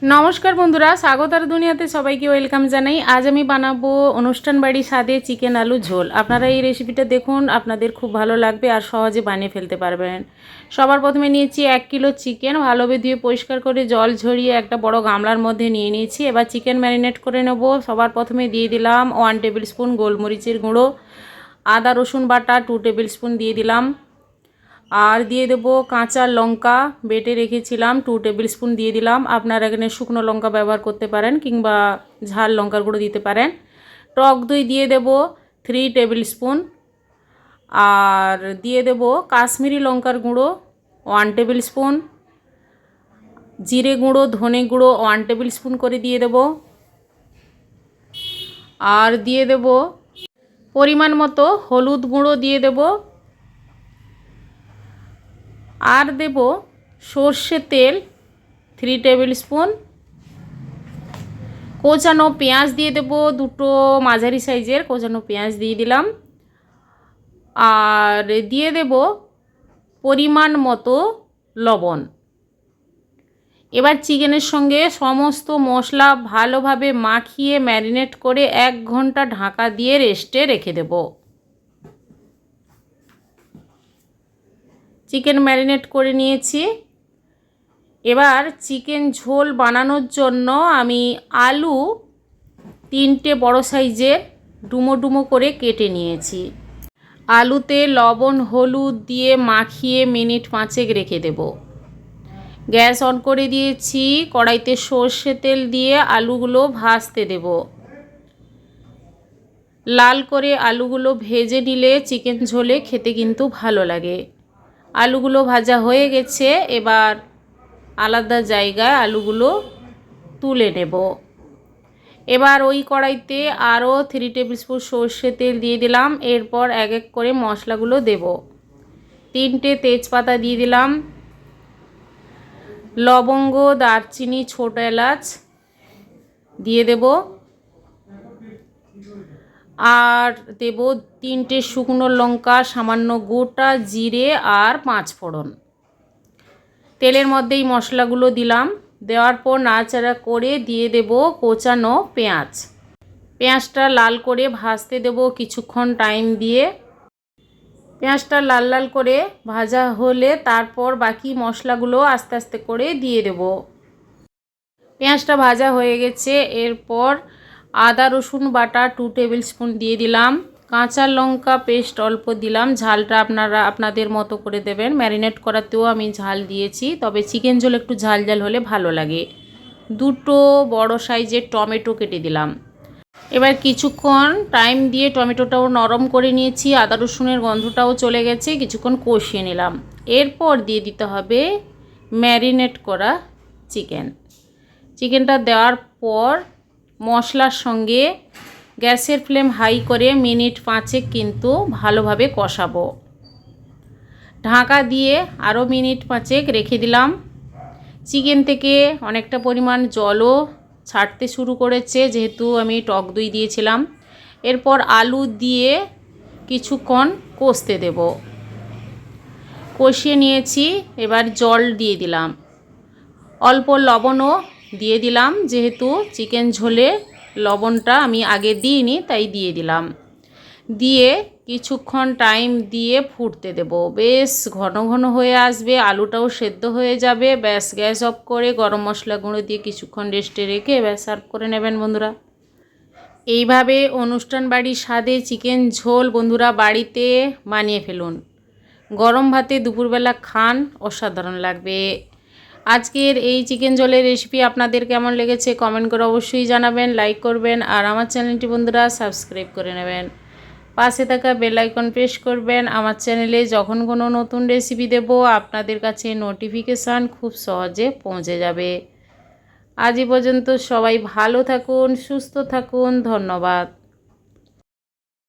নমস্কার বন্ধুরা, স্বাগতার দুনিয়াতে সবাইকে ওয়েলকাম জানাই। আজ আমি বানাবো অনুষ্ঠান বাড়ি স্বাদে চিকেন আলু ঝোল। আপনারা এই রেসিপিটা দেখুন, আপনাদের খুব ভালো লাগবে আর সহজে বানিয়ে ফেলতে পারবেন। সবার প্রথমে নিয়েছি 1 কিলো চিকেন, ভালোভাবে ধুয়ে পরিষ্কার করে জল ঝরিয়ে একটা বড় গামলার মধ্যে নিয়ে নিয়েছি। এবার চিকেন ম্যারিনেট করে নেব। সবার প্রথমে দিয়ে দিলাম 1 টেবিল স্পুন গোলমরিচের গুঁড়ো, আদা রসুন বাটা 2 টেবিল স্পুন দিয়ে দিলাম, আর দিয়ে দেবো কাঁচা লঙ্কা বেটে রেখেছিলাম 2 টেবিল স্পুন দিয়ে দিলাম। আপনারা এখানে শুকনো লঙ্কা ব্যবহার করতে পারেন কিংবা ঝাল লঙ্কার গুঁড়ো দিতে পারেন। টক দই দিয়ে দেবো 3 টেবিল স্পুন, আর দিয়ে দেবো কাশ্মীরি লঙ্কার গুঁড়ো 1 টেবিল স্পুন, জিরে গুঁড়ো ধনে গুঁড়ো 1 টেবিল স্পুন করে দিয়ে দেবো, আর দিয়ে দেবো পরিমাণ মতো হলুদ গুঁড়ো দিয়ে দেবো, আর দেব সর্ষে তেল 3 টেবিল স্পুন, কোচানো পেঁয়াজ দিয়ে দেব, দুটো মাঝারি সাইজের কোচানো পেঁয়াজ দিয়ে দিলাম, আর দিয়ে দেব পরিমাণ মতো লবণ। এবার চিকেনের সঙ্গে সমস্ত মশলা ভালোভাবে মাখিয়ে ম্যারিনেট করে 1 ঘন্টা ঢাকা দিয়ে রেস্টে রেখে দেব। চিকেন ম্যারিনেট করে নিয়েছি। এবার চিকেন ঝোল বানানোর জন্য আমি আলু 3টে বড় সাইজের ডুমো ডুমো করে কেটে নিয়েছি। আলুতে লবণ হলুদ দিয়ে মাখিয়ে মিনিট 5 রেখে দেব। গ্যাস অন করে দিয়েছি। কড়াইতে সর্ষে তেল দিয়ে আলুগুলো ভাজতে দেব। লাল করে আলুগুলো ভেজে নিলে চিকেন ঝোলে খেতে কিন্তু ভালো লাগে। আলুগুলো ভাজা হয়ে গেছে। এবার আলাদা জায়গায় আলুগুলো তুলে নেব। এবার ওই কড়াইতে আরও 3 টেবিল স্পুন সর্ষে তেল দিয়ে দিলাম। এরপর এক এক করে মশলাগুলো দেব। 3টে তেজপাতা দিয়ে দিলাম, লবঙ্গ দারচিনি ছোট এলাচ দিয়ে দেব, আর দেব 3টে শুকনো লঙ্কা, সামান্য গোটা জিরে আর 5 ফোড়ন। তেলের মধ্যেই মশলাগুলো দিলাম। দেওয়ার পর নাড়াচাড়া করে দিয়ে দেব কোচানো পেঁয়াজ। পেঁয়াজটা লাল করে ভাজতে দেব কিছুক্ষণ টাইম দিয়ে। পেঁয়াজটা লাল লাল করে ভাজা হলে তারপর বাকি মশলাগুলো আস্তে আস্তে করে দিয়ে দেব। পেঁয়াজটা ভাজা হয়ে গেছে। এরপর আদা রসুন বাটা 2 টেবিল স্পুন দিয়ে দিলাম, কাঁচা লঙ্কা পেস্ট অল্প দিলাম। ঝালটা আপনারা আপনাদের মতো করে দেবেন। ম্যারিনেট করাতেও আমি ঝাল দিয়েছি, তবে চিকেন ঝোল একটু ঝাল ঝাল হলে ভালো লাগে। 2টো বড় সাইজের টমেটো কেটে দিলাম। এবার কিছুক্ষণ টাইম দিয়ে টমেটোটাও নরম করে নিয়েছি, আদা রসুনের গন্ধটাও চলে গেছে। কিছুক্ষণ কষিয়ে নিলাম। এরপর দিয়ে দিতে হবে ম্যারিনেট করা চিকেনটা দেওয়ার পর মশলার সঙ্গে গ্যাসের ফ্লেম হাই করে মিনিট 5 কিন্তু ভালোভাবে কষাবো। ঢাকা দিয়ে আরও মিনিট 5 রেখে দিলাম। চিকেন থেকে অনেকটা পরিমাণ জলও ছাড়তে শুরু করেছে, যেহেতু আমি টক দই দিয়েছিলাম। এরপর আলু দিয়ে কিছুক্ষণ কষতে দেব। কষিয়ে নিয়েছি। এবার জল দিয়ে দিলাম, অল্প লবণও দিয়ে দিলাম। যেহেতু চিকেন ঝোলে লবণটা আমি আগে দিইনি, তাই দিয়ে দিলাম। দিয়ে কিছুক্ষণ টাইম দিয়ে ফুটতে দেব। বেশ ঘন ঘন হয়ে আসবে, আলুটাও সেদ্ধ হয়ে যাবে। ব্যাস, গ্যাস অফ করে গরম মশলা গুঁড়ো দিয়ে কিছুক্ষণ রেস্টে রেখে ব্যাস সার্ভ করে নেবেন বন্ধুরা। এইভাবে অনুষ্ঠান বাড়ির স্বাদে চিকেন ঝোল বন্ধুরা বাড়িতে বানিয়ে ফেলুন। গরম ভাতে দুপুরবেলা খান, অসাধারণ লাগবে। আজকের এই চিকেন ঝোলের রেসিপি আপনাদের কেমন লেগেছে কমেন্ট করে অবশ্যই জানাবেন, লাইক করবেন, আর আমার চ্যানেলটি বন্ধুরা সাবস্ক্রাইব করে নেবেন। পাশে থাকা বেল আইকন প্রেস করবেন। আমার চ্যানেলে যখন কোনো নতুন রেসিপি দেব আপনাদের কাছে নোটিফিকেশান খুব সহজে পৌঁছে যাবে। আজ পর্যন্ত সবাই ভালো থাকুন, সুস্থ থাকুন। ধন্যবাদ।